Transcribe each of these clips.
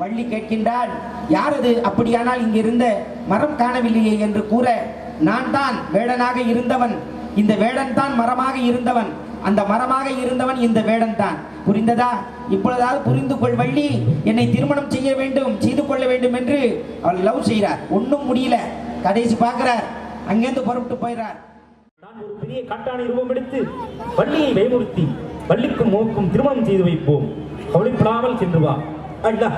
வள்ளி கேட்கின்றாள், யாரது? அப்படியானால் இங்கிருந்த மரம் காணவில்லையே என்று கூற, நான் தான் வேடனாக இருந்தவன், இந்த வேடன் தான் மரமாக இருந்தவன், அந்த மரமாக இருந்தவன் இந்த வேடன் தான். புரிந்ததா? இப்பொழுதாவது புரிந்து கொள் வள்ளி, என்னை திருமணம் செய்ய வேண்டும், செய்து கொள்ள வேண்டும் என்று அவள் லவ் செய்கிறார். ஒன்றும் முடியல. கடைசி பார்க்கிறார், அங்கேருந்து புறப்பட்டு போயிறார். நான் ஒரு பெரிய காட்டானை ரூபம் எடுத்து வள்ளியை பயமுறுத்தி வள்ளிக்கும் மோக்கும் திருமணம் செய்து வைப்போம், கவலைப்படாமல் சென்று வா. அண்ணா,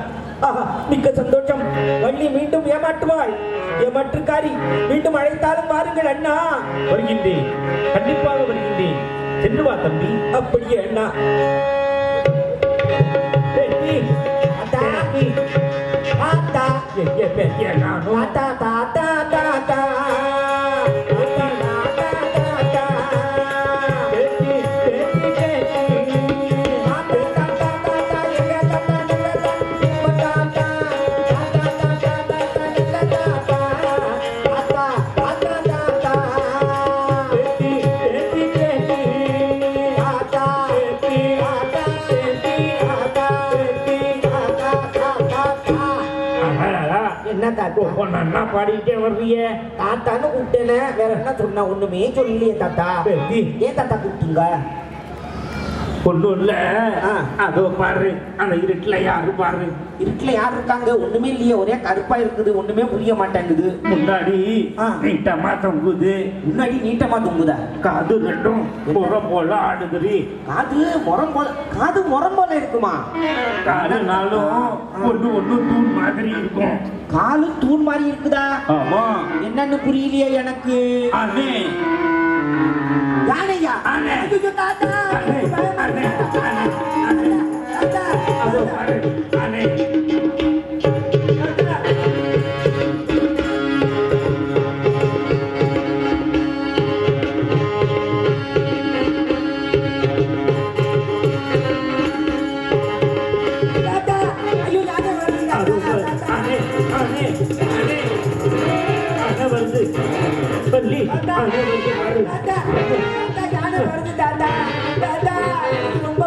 ஆஹா, மிக்க சந்தோஷம். வள்ளி மீண்டும் ஏமாற்றுவாள். ஏமாற்றுக்காரி மீண்டும் அழைத்தாலும் வாருங்கள் அண்ணா. வருகின்றேன், கண்டிப்பாக வருகின்றேன். சென்று வா தம்பி. அப்படியே அண்ணா. என்ன பாடிட்டே வர்றீங்க? தாத்தான்னு கூப்பிட்டேனே, வேற என்ன சொன்ன? ஒண்ணுமே சொல்லலையே தாத்தா. ஏன் தாத்தா கூப்பிட்டீங்க? ஒண்ணும் இல்ல, அதோ பாரு, அந்த இருட்டுல யாரு பாரு. இருட்டுல யாரு இருக்காங்க? ஒண்ணுமே இல்லையே, ஒரே கருப்பா இருக்குது, ஒண்ணுமே புரிய மாட்டேங்குது. முன்னாடி நீட்டமா தொங்குது. முன்னாடி நீட்டமா தொங்குதா? காது ரெண்டும் முறம் போல ஆடுது. காது முறம் போல? காது முறம் போல இருக்குமா? காலுனாலும் ஒண்ணு ஒண்ணு தூண் மாதிரி இருக்கும். காலு தூண் மாதிரி இருக்குதா? ஆமா. என்னன்னு புரியலையே எனக்கு. அண்ணே, யானையா? அண்ணே, தாத்தா, அண்ணே, அண்ணே, அண்ணே, தாத்தா, அதோ பாரு, அண்ணே. தாத்தா, யானை வருது தாத்தா. தாத்தா, ரொம்ப